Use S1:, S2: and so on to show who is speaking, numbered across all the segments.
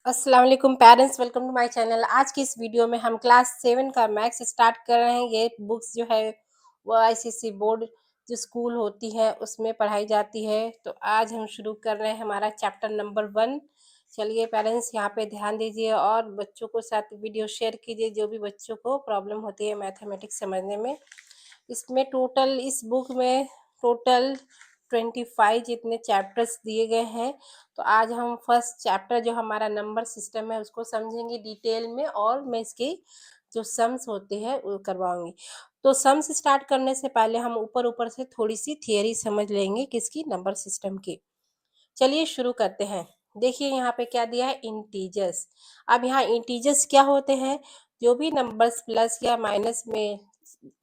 S1: अस्सलाम वालेकुम parents, welcome to my channel. आज की इस वीडियो में हम क्लास 7 का मैथ्स स्टार्ट कर रहे हैं। ये बुक्स जो है वो आईसीएसई बोर्ड जो स्कूल होती है उसमें पढ़ाई जाती है। तो आज हम शुरू कर रहे हैं हमारा चैप्टर नंबर 1। चलिए पेरेंट्स यहाँ पे ध्यान दीजिए और बच्चों को साथ वीडियो शेयर कीजिए जो भी बच्चों को प्रॉब्लम होती है मैथमेटिक्स समझने में। इसमें टोटल इस बुक में टोटल 25 जितने चैप्टर्स दिए गए हैं। तो आज हम फर्स्ट चैप्टर जो हमारा नंबर सिस्टम है उसको समझेंगे डिटेल में, और मैं इसके जो सम्स होते हैं वो करवाऊंगी। तो सम्स स्टार्ट करने से पहले हम ऊपर ऊपर से थोड़ी सी थियरी समझ लेंगे किसकी, नंबर सिस्टम की। चलिए शुरू करते हैं। देखिए यहाँ पे क्या दिया है, इंटीजर्स। अब यहाँ इंटीजर्स क्या होते हैं, जो भी नंबर्स प्लस या माइनस में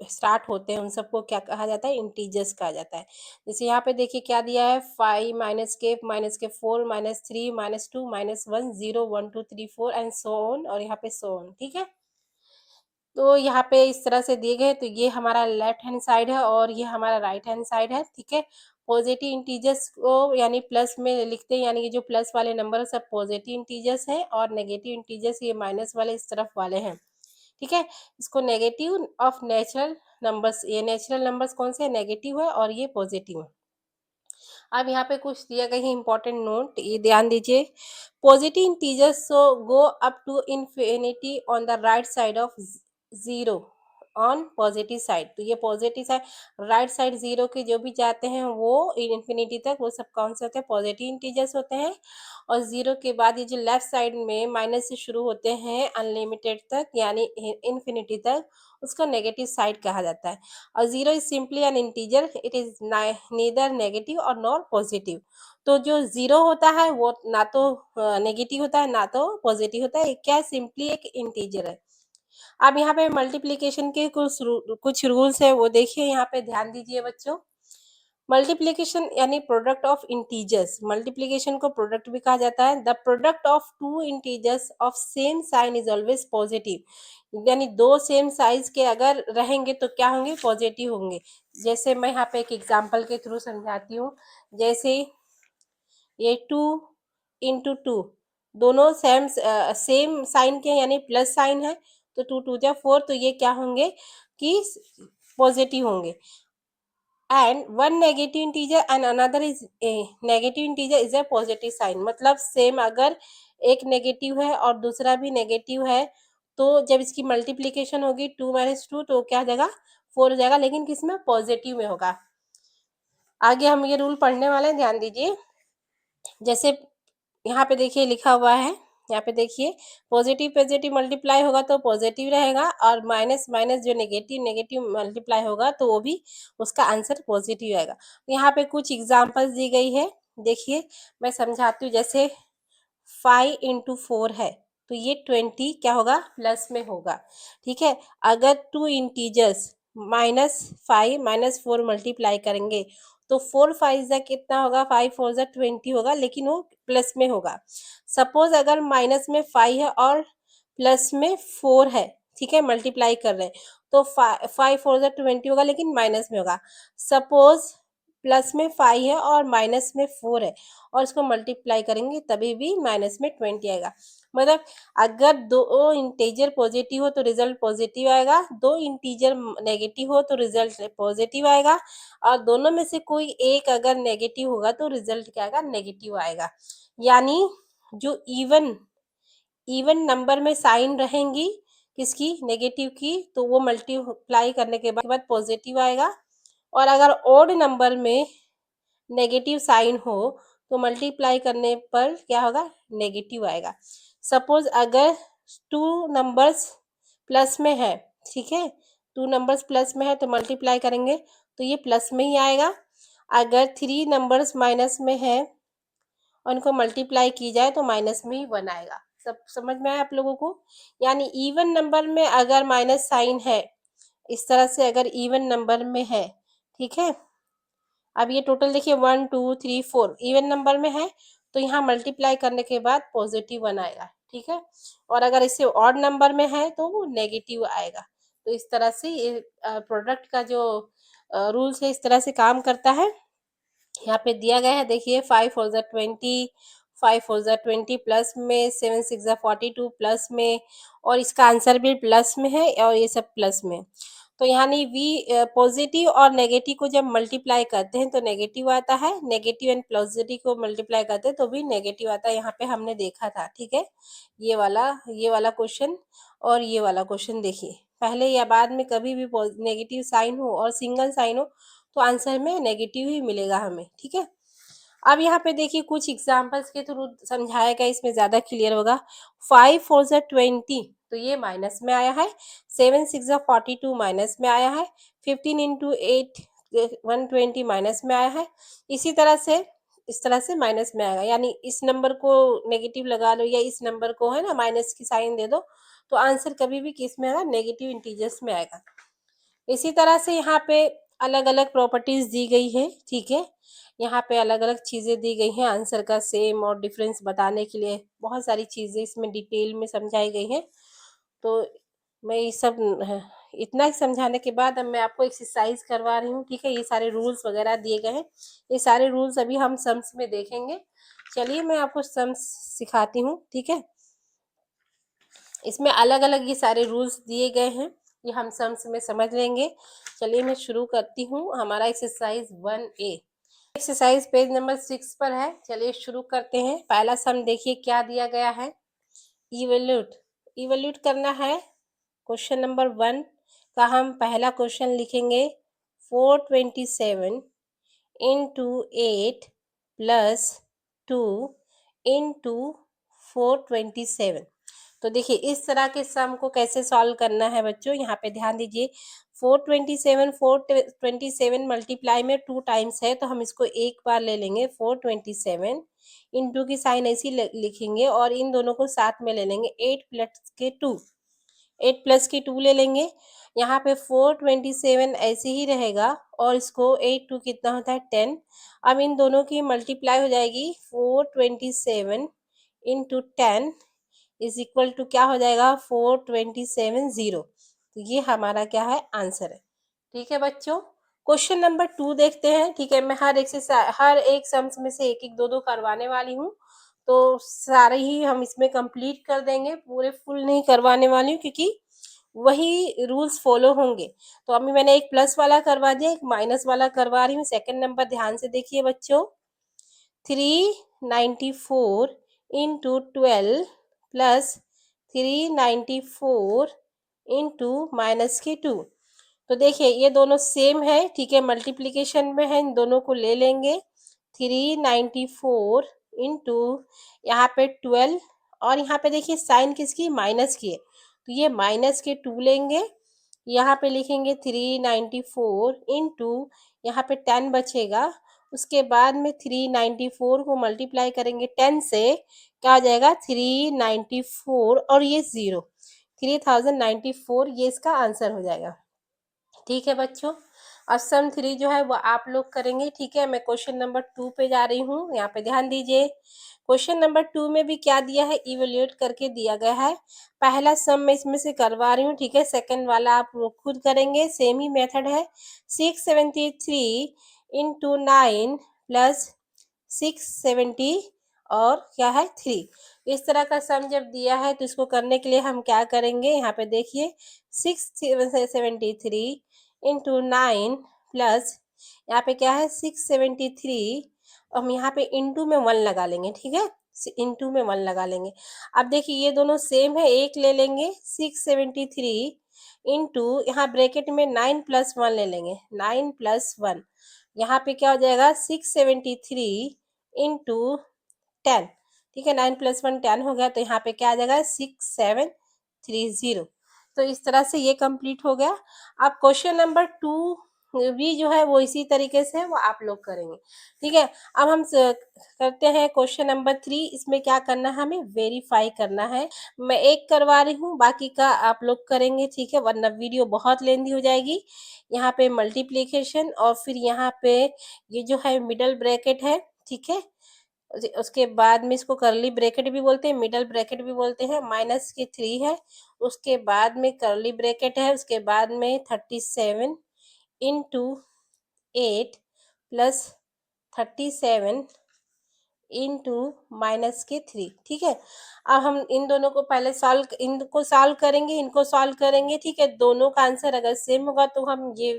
S1: स्टार्ट होते हैं उन सबको क्या कहा जाता है, इंटीजर्स कहा जाता है। जैसे यहाँ पे देखिए क्या दिया है, 5 -के 4 -3 -2 -1 0 1 2 3 4 एंड सो ऑन, और यहाँ पे सो ऑन। ठीक है, तो यहाँ पे इस तरह से दिए गए। तो ये हमारा लेफ्ट हैंड साइड है और ये हमारा राइट हैंड साइड है। ठीक है, पॉजिटिव इंटीजर्स को यानी प्लस में लिखते हैं, यानी कि जो प्लस वाले नंबर सब पॉजिटिव इंटीजर्स हैं, और नेगेटिव इंटीजर्स ये माइनस वाले इस तरफ वाले हैं। ठीक है, इसको नेगेटिव ऑफ नेचुरल नंबर्स, ये नेचुरल नंबर्स कौन से नेगेटिव है और ये पॉजिटिव है। अब यहाँ पे कुछ दिया गया है इंपॉर्टेंट नोट, ये ध्यान दीजिए। Positive integers so go up to infinity on the right side of zero, on positive side. तो ये positive side, right side zero के जो भी जाते हैं वो इन्फिनिटी तक, वो सब कौन से होते हैं, पॉजिटिव इंटीजर्स होते हैं। और जीरो के बाद ये जो लेफ्ट साइड में माइनस से शुरू होते हैं अनलिमिटेड तक यानी इन्फिनिटी तक, उसको नेगेटिव साइड कहा जाता है। और zero is simply N integer, it is neither negative और नॉट पॉजिटिव। तो जो जीरो होता है वो ना तो नेगेटिव होता है ना तो पॉजिटिव होता है, क्या सिंपली एक इंटीजर है। अब यहाँ पे मल्टीप्लिकेशन के कुछ रूल्स है, वो देखिए यहाँ पे ध्यान दीजिए बच्चों। मल्टीप्लिकेशन यानी प्रोडक्ट ऑफ इंटीजर्स, मल्टीप्लिकेशन को प्रोडक्ट भी कहा जाता है। The product of two integers of same sign is always positive, यानी दो सेम साइज के अगर रहेंगे तो क्या होंगे, पॉजिटिव होंगे। जैसे मैं यहाँ पे एक एग्जांपल के थ्रू समझाती हूँ। जैसे ये 2 × 2 दोनों सेम साइन के यानी प्लस साइन है, तो 2 × 2 = 4, तो ये क्या होंगे कि पॉजिटिव होंगे। And one negative integer and another is a negative integer is a positive sign, मतलब सेम अगर एक नेगेटिव है और दूसरा भी नेगेटिव है, तो जब इसकी मल्टीप्लिकेशन होगी 2 - 2 तो क्या हो जाएगा, 4 हो जाएगा, लेकिन किसमें, पॉजिटिव में होगा। आगे हम ये रूल पढ़ने वाले हैं, ध्यान दीजिए। जैसे यहाँ पे देखिए लिखा हुआ है, यहाँ पे देखिए पॉजिटिव पॉजिटिव मल्टीप्लाई होगा तो पॉजिटिव रहेगा, और माइनस माइनस जो नेगेटिव नेगेटिव मल्टीप्लाई होगा तो वो भी उसका आंसर पॉजिटिव आएगा। यहाँ पे कुछ एग्जांपल्स दी गई है, देखिए मैं समझाती हूँ। जैसे 5 × 4 है तो ये 20 क्या होगा, प्लस में होगा। ठीक है, अगर टू इंटीजर्स -5 -4 मल्टीप्लाई करेंगे तो 4 5 जा कितना होगा, 5 4 जा 20 होगा, लेकिन वो प्लस में होगा। सपोज अगर माइनस में 5 है और प्लस में 4 है, ठीक है, मल्टीप्लाई कर रहे हैं, तो 5 4 जा 20 होगा, लेकिन माइनस में होगा। सपोज प्लस में 5 है और माइनस में 4 है, और इसको मल्टीप्लाई करेंगे तभी भी माइनस में 20 आएगा। मतलब अगर दो इंटीजर पॉजिटिव हो तो रिजल्ट पॉजिटिव आएगा, दो इंटीजर नेगेटिव हो तो रिजल्ट पॉजिटिव आएगा, और दोनों में से कोई एक अगर नेगेटिव होगा तो रिजल्ट क्या आएगा, नेगेटिव आएगा। यानी जो इवन नंबर में साइन रहेंगी किसकी, नेगेटिव की, तो वो मल्टीप्लाई करने के बाद पॉजिटिव आएगा। और अगर ओड नंबर में नेगेटिव साइन हो तो मल्टीप्लाई करने पर क्या होगा, नेगेटिव आएगा। सपोज अगर टू नंबर्स प्लस में है, ठीक है, टू नंबर्स प्लस में है तो मल्टीप्लाई करेंगे तो ये प्लस में ही आएगा। अगर थ्री नंबर्स माइनस में है और इनको मल्टीप्लाई की जाए तो माइनस में ही 1 आएगा। सब समझ में आया आप लोगों को। यानी इवन नंबर में अगर माइनस साइन है, इस तरह से अगर इवन नंबर में है, ठीक है, अब ये टोटल देखिए 1 2 3 4 इवन नंबर में है, तो यहाँ मल्टीप्लाई करने के बाद पॉजिटिव 1 आएगा। ठीक है, और अगर इसे ऑड नंबर में है तो वो नेगेटिव आएगा। तो इस तरह से ये प्रोडक्ट का जो रूल्स है इस तरह से काम करता है। यहाँ पे दिया गया है, देखिए 5 4 जा 20, 5 4 ज़ा 20 प्लस में, 7 6 ज़ा 42 प्लस में, और इसका आंसर भी प्लस में है और ये सब प्लस में। तो यानी पॉजिटिव और नेगेटिव को जब मल्टीप्लाई करते हैं तो नेगेटिव आता है, नेगेटिव एंड पॉजिटिव को मल्टीप्लाई करते हैं तो भी नेगेटिव आता है। यहाँ पे हमने देखा था, ठीक है। ये वाला क्वेश्चन और ये वाला क्वेश्चन देखिए, पहले या बाद में कभी भी नेगेटिव साइन हो और सिंगल साइन हो तो आंसर में नेगेटिव ही मिलेगा हमें, ठीक है। अब यहाँ पे देखिए कुछ एग्जांपल्स के थ्रू समझाएगा, इसमें ज़्यादा क्लियर होगा। 5 4 ज़ा 20 तो ये माइनस में आया है, 7 6 ज़ा 42 माइनस में आया है, 15 इंटू 8 120 माइनस में आया है। इसी तरह से इस तरह से माइनस में आएगा, यानी इस नंबर को नेगेटिव लगा लो या इस नंबर को है ना माइनस की साइन दे दो, तो आंसर कभी भी किस में आएगा, नेगेटिव इंटीजर्स में आएगा। इसी तरह से यहाँ पे अलग अलग प्रॉपर्टीज दी गई है, ठीक है। यहाँ पे अलग अलग चीज़ें दी गई हैं आंसर का सेम और डिफरेंस बताने के लिए, बहुत सारी चीज़ें इसमें डिटेल में समझाई गई हैं। तो मैं ये सब इतना ही समझाने के बाद अब मैं आपको एक्सरसाइज करवा रही हूँ, ठीक है। ये सारे रूल्स वगैरह दिए गए हैं, ये सारे रूल्स अभी हम सम्स में देखेंगे। चलिए मैं आपको सम्स सिखाती हूँ, ठीक है। इसमें अलग अलग ये सारे रूल्स दिए गए हैं, ये हम सम्स में समझ लेंगे। चलिए मैं शुरू करती हूँ। हमारा exercise 1A, exercise page number 6 पर है। चलिए शुरू करते हैं। पहला सम देखिए क्या दिया गया है, इवैल्यूएट इवैल्यूएट करना है। क्वेश्चन नंबर 1 का हम पहला क्वेश्चन लिखेंगे, 427 इंटू 8 प्लस 2 इंटू 427। तो देखिए इस तरह के सम को कैसे सॉल्व करना है बच्चों, यहाँ पे ध्यान दीजिए। 427 मल्टीप्लाई में 2 टाइम्स है तो हम इसको एक बार ले लेंगे। 427 इंटू की साइन ऐसी लिखेंगे और इन दोनों को साथ में ले लेंगे। 8 प्लस के 2 ले लेंगे। यहाँ पे 427 ऐसे ही रहेगा और इसको 8 2 कितना होता है 10। अब इन दोनों की मल्टीप्लाई हो जाएगी। 427 इंटू 10 इज इक्वल टू क्या हो जाएगा, 427 0। तो ये हमारा क्या है, आंसर है, ठीक है बच्चों। क्वेश्चन नंबर 2 देखते हैं, ठीक है। मैं हर एक सम्स में से एक एक दो दो करवाने वाली हूँ, तो सारे ही हम इसमें कंप्लीट कर देंगे, पूरे फुल नहीं करवाने वाली हूँ क्योंकि वही रूल्स फॉलो होंगे। तो अभी मैंने एक प्लस वाला करवा दिया, एक माइनस वाला करवा रही हूँ। सेकंड नंबर ध्यान से देखिए बच्चों, 394 इंटू 12 प्लस 394 इंटू माइनस के 2। तो देखिए ये दोनों सेम है, ठीक है, मल्टीप्लीकेशन में है, इन दोनों को ले लेंगे। 394 इंटू यहाँ पे 12 और यहाँ पे देखिए साइन किसकी, माइनस की है, तो ये माइनस के 2 लेंगे। यहाँ पे लिखेंगे 394 इंटू यहाँ पे 10 बचेगा। उसके बाद में 394 को मल्टीप्लाई करेंगे 10 से, क्या हो जाएगा 394 और ये 0, 3094, ये इसका आंसर हो जाएगा, ठीक है बच्चों। अब सम 3 जो है वो आप लोग करेंगे, ठीक है। मैं क्वेश्चन नंबर 2 पे जा रही हूँ, यहाँ पे ध्यान दीजिए। क्वेश्चन नंबर 2 में भी क्या दिया है, इवेल्यूएट करके दिया गया है। पहला सम मैं इसमें से करवा रही हूँ, ठीक है। सेकंड वाला आप लोग खुद करेंगे, सेम ही मेथड है। 673 इंटू 9 प्लस 670 और क्या है 3। इस तरह का सम जब दिया है तो इसको करने के लिए हम क्या करेंगे, यहाँ पे देखिए 673 इंटू 9 प्लस यहाँ पे क्या है 673, हम यहाँ पे इंटू में 1 लगा लेंगे, ठीक है। इंटू में 1 लगा लेंगे। अब देखिए ये दोनों सेम है, एक ले लेंगे 673 इंटू यहाँ ब्रैकेट में 9 प्लस 1 ले लेंगे, 9 प्लस 1, यहाँ पे क्या हो जाएगा 673 इंटू 10, ठीक है। 9 प्लस 1 10 हो गया, तो यहाँ पे क्या आ जाएगा 6730। तो इस तरह से ये कंप्लीट हो गया। अब क्वेश्चन नंबर 2 भी जो है वो इसी तरीके से वो आप लोग करेंगे, ठीक है। अब हम करते हैं क्वेश्चन नंबर 3। इसमें क्या करना है, हमें वेरीफाई करना है। मैं एक करवा रही हूँ, बाकी का आप लोग करेंगे, ठीक है, वरना वीडियो बहुत लेंदी हो जाएगी। यहाँ पे मल्टीप्लीकेशन और फिर यहाँ पे ये जो है मिडल ब्रैकेट है, ठीक है। उसके बाद में इसको करली ब्रैकेट भी बोलते हैं, मिडल ब्रैकेट भी बोलते हैं। माइनस के 3 है, उसके बाद में करली ब्रैकेट है, उसके बाद में 37 इंटू 8 प्लस 37 इंटू माइनस के 3, ठीक है। अब हम इन दोनों को पहले इनको सॉल्व करेंगे, इनको सॉल्व करेंगे, ठीक है। दोनों का आंसर अगर सेम होगा तो हम ये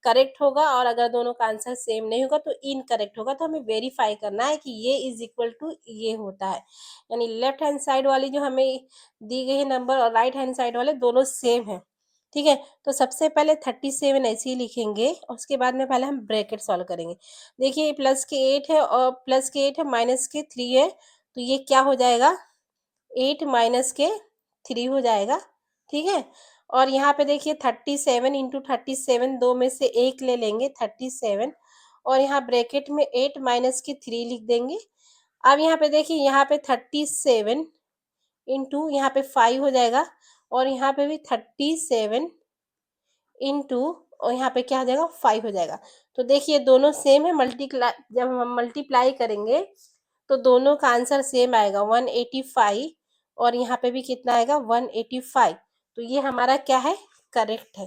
S1: करेक्ट होगा, और अगर दोनों का आंसर सेम नहीं होगा तो इनकरेक्ट होगा। तो हमें वेरीफाई करना है कि ये इज इक्वल टू ये होता है, यानी लेफ्ट हैंड साइड वाली जो हमें दी गई है नंबर और राइट हैंड साइड वाले दोनों सेम है, ठीक है। तो सबसे पहले 37 ऐसे ही लिखेंगे, और उसके बाद में पहले हम ब्रैकेट सॉल्व करेंगे। देखिए प्लस के 8 है और प्लस के 8 है, माइनस के 3 है, तो ये क्या हो जाएगा, 8 माइनस के 3 हो जाएगा, ठीक है। और यहाँ पे देखिए 37 इंटू 37, दो में से एक ले लेंगे 37, और यहाँ ब्रैकेट में 8 माइनस के 3 लिख देंगे। अब यहाँ पे देखिए, यहाँ पे 37 इंटू यहाँ पे 5 हो जाएगा, और यहाँ पे भी 37 इंटू, और यहाँ पे क्या हो जाएगा, 5 हो जाएगा। तो देखिए दोनों सेम है, मल्टीप्लाई जब हम मल्टीप्लाई करेंगे तो दोनों का आंसर सेम आएगा 185, और यहाँ पे भी कितना आएगा 185। तो ये हमारा क्या है, करेक्ट है।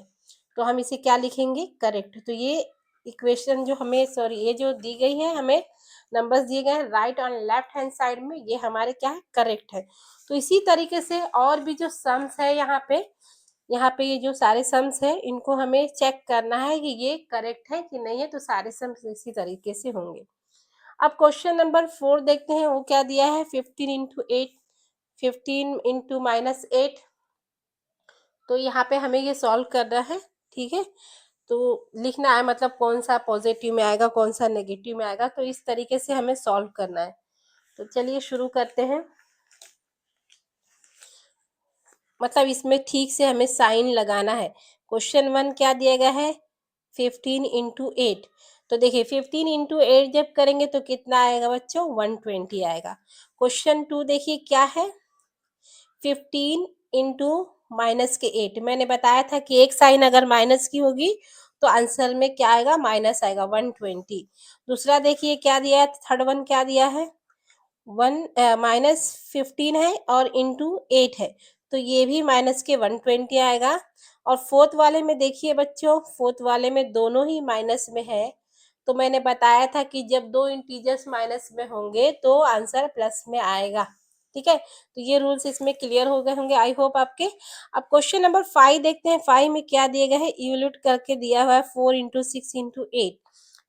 S1: तो हम इसे क्या लिखेंगे, करेक्ट। तो ये इक्वेशन जो हमें, सॉरी, ये जो दी गई है, हमें नंबर्स दिए गए हैं राइट और लेफ्ट हैंड साइड में, ये हमारे क्या है, करेक्ट है। तो इसी तरीके से और भी जो सम्स है यहाँ पे ये जो सारे सम्स है, इनको हमें चेक करना है कि ये करेक्ट है कि नहीं है। तो सारे सम्स इसी तरीके से होंगे। अब क्वेश्चन नंबर 4 देखते हैं, वो क्या दिया है, 15 इंटू 8, 15 इंटू माइनस 8। तो यहाँ पे हमें ये सॉल्व करना है, ठीक है। तो लिखना है, मतलब कौन सा पॉजिटिव में आएगा, कौन सा नेगेटिव में आएगा, तो इस तरीके से हमें सॉल्व करना है। तो चलिए शुरू करते हैं। मतलब इसमें ठीक से हमें साइन लगाना है। क्वेश्चन 1 क्या दिया गया है, 15 इंटू 8। तो देखिए 15 इंटू 8 जब करेंगे तो कितना आएगा बच्चों, 120 आएगा। क्वेश्चन 2 देखिए क्या है, 15 इंटू माइनस के 8। मैंने बताया था कि एक साइन अगर माइनस की होगी तो आंसर में क्या आएगा, माइनस आएगा, 120। दूसरा देखिए क्या दिया है, थर्ड वन क्या दिया है, -15 है और इंटू 8 है, तो ये भी माइनस के 120 आएगा। और फोर्थ वाले में देखिए बच्चों, फोर्थ वाले में दोनों ही माइनस में है। तो मैंने बताया था कि जब दो इंटीजर्स माइनस में होंगे तो आंसर प्लस में आएगा, ठीक है। तो ये रूल्स इसमें क्लियर हो गए होंगे, आई होप आपके। अब क्वेश्चन नंबर 5 देखते हैं। 5 में क्या दिया गया है, इवैल्यूएट करके दिया हुआ है 4 इंटू 6 इंटू 8,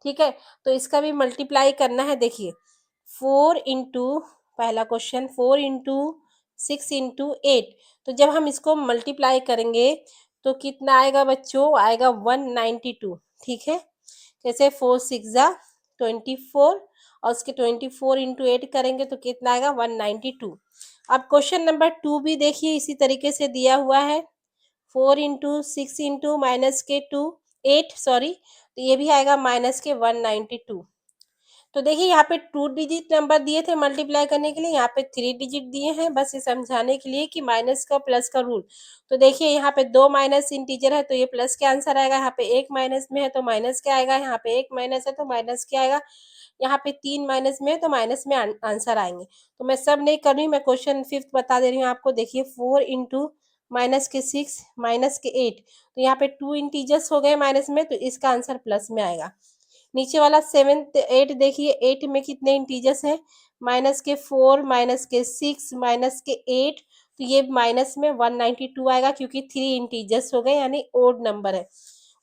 S1: ठीक है। तो इसका भी मल्टीप्लाई करना है। देखिए 4 इंटू, पहला क्वेश्चन 4 इंटू 6 इंटू 8। तो जब हम इसको मल्टीप्लाई करेंगे तो कितना आएगा बच्चों, आएगा 192, ठीक है। जैसे 4 6 जा 24, और उसके 24 इंटू 8 करेंगे तो कितना आएगा, 192। अब क्वेश्चन नंबर 2 भी देखिए इसी तरीके से दिया हुआ है, 4 इंटू 6 इंटू माइनस के 2 8, सॉरी, तो ये भी आएगा माइनस के 192। तो देखिए यहाँ पे 2 डिजिट नंबर दिए थे मल्टीप्लाई करने के लिए, यहाँ पे 3 डिजिट दिए हैं, बस ये समझाने के लिए कि माइनस का प्लस का रूल। तो देखिए यहाँ पे 2 माइनस इंटीजर है तो ये प्लस के आंसर आएगा, यहाँ पे 1 माइनस में है तो माइनस के आएगा, यहाँ पे 1 माइनस है तो माइनस के आएगा, यहाँ पे 3 माइनस में है तो माइनस में आंसर आएंगे। तो मैं सब नहीं कर रही हूँ, मैं क्वेश्चन 5 बता दे रही हूँ आपको। देखिए 4 इंटू माइनस के 6 माइनस के 8, तो यहाँ पे 2 इंटीजर्स हो गए माइनस में, तो इसका आंसर प्लस में आएगा। नीचे वाला 7 8 देखिए, 8 में कितने इंटीजर्स हैं, माइनस के 4 माइनस के 6 माइनस के 8, तो ये माइनस में 192 आएगा क्योंकि 3 इंटीजर्स हो गए, यानी ओड नंबर है।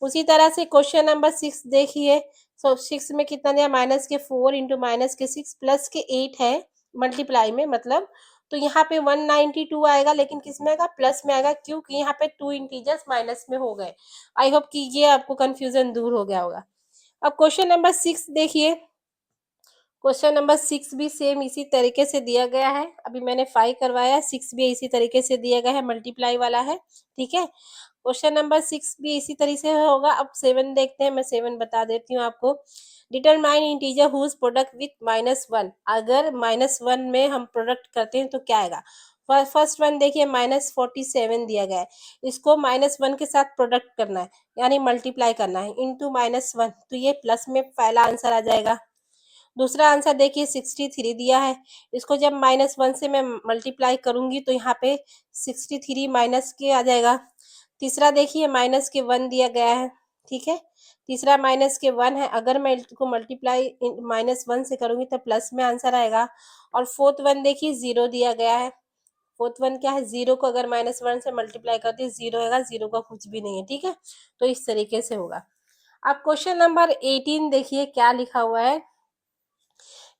S1: उसी तरह से क्वेश्चन नंबर 6 देखिए, सो 6 में कितना दिया, माइनस के 4 इंटू माइनस के 6 प्लस के 8 है मल्टीप्लाई में, मतलब तो यहाँ पे 192 आएगा, लेकिन किस में आएगा, प्लस में आएगा, क्योंकि यहाँ पे 2 इंटीजर्स माइनस में हो गए। आई होप कि ये आपको कंफ्यूजन दूर हो गया होगा। अब क्वेश्चन नंबर 6 देखिए, क्वेश्चन नंबर 6 भी सेम इसी तरीके से दिया गया है। अभी मैंने 5 करवाया, 6 भी इसी तरीके से दिया गया है, मल्टीप्लाई वाला है, ठीक है। क्वेश्चन नंबर 6 भी इसी तरीके से होगा। अब 7 देखते हैं, मैं 7 बता देती हूँ आपको। Determine integer whose product with -1। अगर -1 में हम प्रोडक्ट करते हैं तो क्या आएगा। फर्स्ट वन देखिए, -47 दिया गया है, इसको -1 के साथ प्रोडक्ट करना है, यानी मल्टीप्लाई करना है, इंटू -1, तो ये प्लस में पहला आंसर आ जाएगा। दूसरा आंसर देखिए 63 दिया है, इसको जब -1 से मैं मल्टीप्लाई करूंगी तो यहाँ पे 63 माइनस के आ जाएगा। तीसरा देखिए -1 दिया गया है, ठीक है। तीसरा माइनस के 1 है, अगर मैं इसको मल्टीप्लाई -1 से करूंगी तो प्लस में आंसर आएगा। और फोर्थ वन देखिए 0 दिया गया है। फोर्थ वन क्या है, 0 को अगर -1 से मल्टीप्लाई करते हैं 0 आएगा, 0 का कुछ भी नहीं है, ठीक है। तो इस तरीके से होगा। अब क्वेश्चन नंबर 18 देखिए क्या लिखा हुआ है।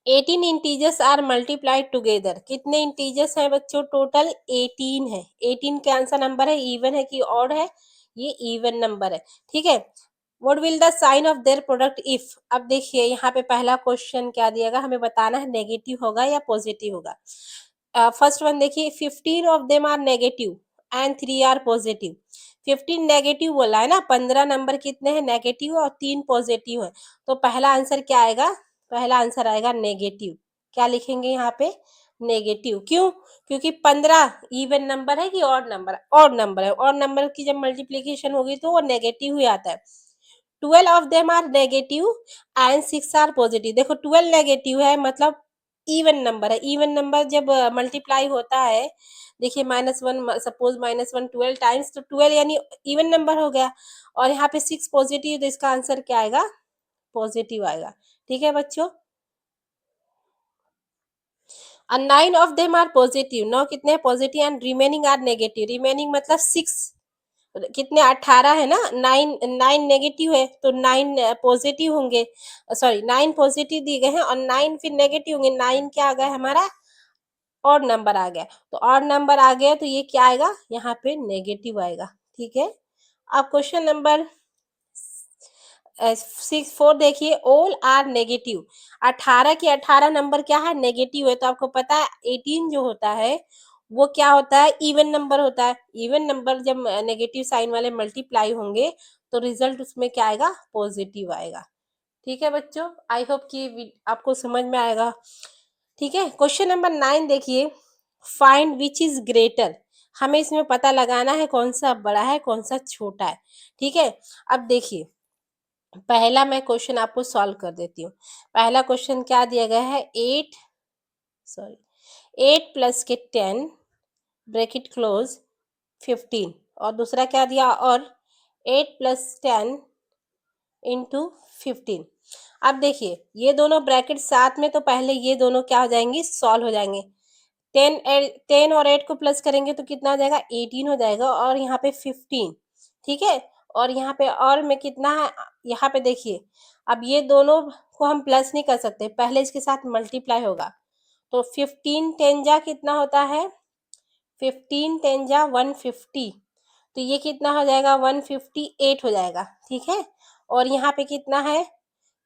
S1: 18 इंटीजर्स आर मल्टीप्लाइड टुगेदर। कितने इंटीजर्स हैं बच्चों, टोटल 18 है। 18 का आंसर नंबर है, इवन है कि ऑड है, ये इवन नंबर है, ठीक है। What will the sign of their product if. अब देखिए यहाँ पे पहला क्वेश्चन क्या दिया गया, हमें बताना है नेगेटिव होगा या पॉजिटिव होगा। फर्स्ट वन देखिए, 15 of them are negative and 3 are positive. 15 negative बोला है ना, 15 नंबर कितने हैं नेगेटिव और 3 पॉजिटिव है। तो पहला आंसर क्या आएगा, पहला आंसर आएगा नेगेटिव। क्या लिखेंगे यहाँ पे, नेगेटिव। क्यों, क्योंकि 15 इवन नंबर है कि ऑड नंबर, ऑड नंबर है। ऑड नंबर की जब मल्टीप्लीकेशन होगी तो वो नेगेटिव ही आता है। 12 of them are negative and 6 are positive. देखो 12 नेगेटिव है मतलब इवन नंबर है। इवन नंबर जब मल्टीप्लाई होता है, देखिए -1, सपोज -1 12 टाइम्स, तो 12 यानी इवन नंबर हो गया। और यहाँ पे 6 पॉजिटिव, तो इसका आंसर क्या आएगा, पॉजिटिव आएगा, ठीक है बच्चों। and 9 of them are positive। 9 कितने positive and remaining are negative. Remaining मतलब 6, कितने 18 है ना, 9 नेगेटिव है तो 9 पॉजिटिव होंगे। सॉरी 9 पॉजिटिव दिए गए हैं और 9 फिर नेगेटिव होंगे। 9 क्या आ गया हमारा, ऑड नंबर आ गया। तो ऑड नंबर आ गया तो ये क्या आएगा, यहाँ पे नेगेटिव आएगा, ठीक है। अब क्वेश्चन नंबर 4 देखिए, ऑल आर नेगेटिव। 18 के 18 नंबर क्या है, नेगेटिव है। तो आपको पता है 18 जो होता है वो क्या होता है, इवन नंबर होता है। इवन नंबर जब नेगेटिव साइन वाले मल्टीप्लाई होंगे तो रिजल्ट उसमें क्या आएगा, पॉजिटिव आएगा, ठीक है बच्चों। आई होप कि आपको समझ में आएगा, ठीक है। क्वेश्चन नंबर 9 देखिए, फाइंड विच इज ग्रेटर। हमें इसमें पता लगाना है कौन सा बड़ा है कौन सा छोटा है, ठीक है। अब देखिए पहला मैं क्वेश्चन आपको सॉल्व कर देती हूँ। पहला क्वेश्चन क्या दिया गया है, 8 प्लस के 10 ब्रैकेट क्लोज 15, और दूसरा क्या दिया, और 8 प्लस 10 इंटू 15। अब देखिए ये दोनों ब्रैकेट साथ में, तो पहले ये दोनों क्या हो जाएंगी, सॉल्व हो जाएंगे। 10 और 8 को प्लस करेंगे तो कितना हो जाएगा, 18 हो जाएगा, और यहाँ पे 15, ठीक है। और यहाँ पे और में कितना है, यहाँ पे देखिए अब ये दोनों को हम प्लस नहीं कर सकते, पहले इसके साथ मल्टीप्लाई होगा। तो 15 10 जा कितना होता है, 15 10 जा 150, तो ये कितना हो जाएगा, 158 हो जाएगा, ठीक है। और यहाँ पे कितना है,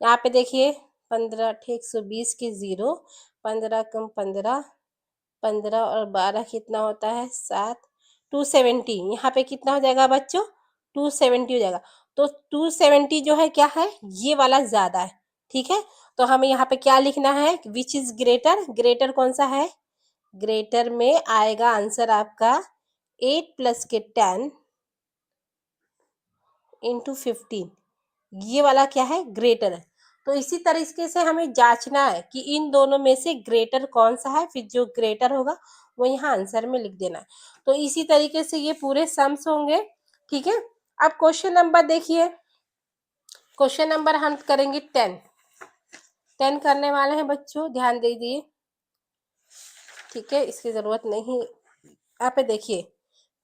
S1: यहाँ पे देखिए 15 120 के 0, 15 कम 15, 15 और 12 कितना होता है 7, 270। यहाँ पे कितना हो जाएगा बच्चों, 270 हो जाएगा। तो 270 जो है क्या है, ये वाला ज्यादा है, ठीक है। तो हमें यहाँ पे क्या लिखना है, विच इज ग्रेटर। ग्रेटर कौन सा है, ग्रेटर में आएगा आंसर आपका 8 प्लस के 10 इंटू 15, ये वाला क्या है, ग्रेटर है। तो इसी तरीके से हमें जांचना है कि इन दोनों में से ग्रेटर कौन सा है, फिर जो ग्रेटर होगा वो यहाँ आंसर में लिख देना है। तो इसी तरीके से ये पूरे सम्स होंगे, ठीक है। अब क्वेश्चन नंबर देखिए, क्वेश्चन नंबर हम करेंगे 10 करने वाले हैं बच्चों, ध्यान दीजिए, ठीक है। इसकी जरूरत नहीं, यहाँ पे देखिए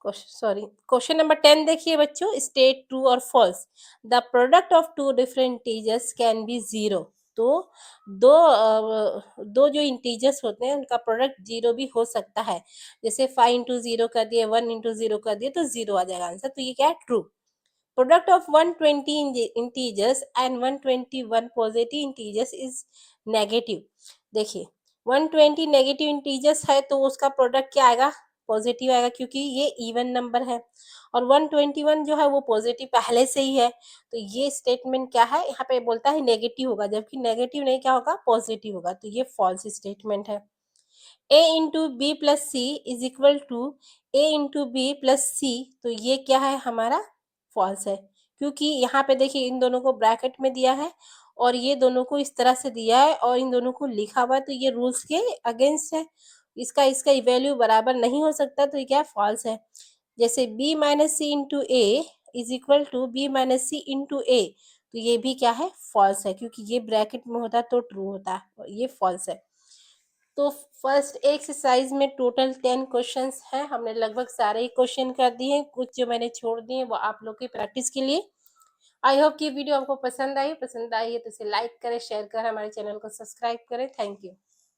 S1: क्वेश्चन नंबर 10 देखिए बच्चों, स्टेट ट्रू और false. The product of two different integers can be zero. तो दो जो इंटीजर्स होते हैं उनका प्रोडक्ट जीरो भी हो सकता है। जैसे 5 इंटू जीरो कर दिए, 1 इंटू जीरो कर दिए, तो जीरो आ जाएगा आंसर। तो ये क्या है, true. Product of 120 integers and 121 positive integers is negative. देखिए 120 नेगेटिव इंटीजर्स है तो उसका प्रोडक्ट क्या आएगा, पॉजिटिव आएगा, क्योंकि ये इवन नंबर है। और 121 जो है वो पॉजिटिव पहले से ही है, तो ये स्टेटमेंट क्या है, यहाँ पे बोलता है नेगेटिव होगा, जबकि नेगेटिव नहीं क्या होगा, पॉजिटिव होगा। तो ये फॉल्स स्टेटमेंट है। A into B plus C is equal to A into B plus C, तो ये क्या है हमारा, फॉल्स है। क्योंकि यहाँ पे देखिए इन दोनों को ब्रैकेट में दिया है और ये दोनों को इस तरह से दिया है और इन दोनों को लिखा हुआ है, तो ये रूल्स के अगेंस्ट है। इसका इसका वैल्यू बराबर नहीं हो सकता, तो ये क्या फॉल्स है। जैसे b minus C into A is equal to B minus C into A, तो ये भी क्या है, फॉल्स है, क्योंकि ये ब्रैकेट में होता तो ट्रू होता, और ये फॉल्स है। तो फर्स्ट एक्सरसाइज में टोटल 10 क्वेश्चंस हैं, हमने लगभग सारे ही क्वेश्चन कर दिए हैं, कुछ जो मैंने छोड़ दिए वो आप लोग की प्रैक्टिस के लिए। आई होप कि वीडियो आपको पसंद आई है तो इसे लाइक करें, शेयर करें, हमारे चैनल को सब्सक्राइब करें। Thank you.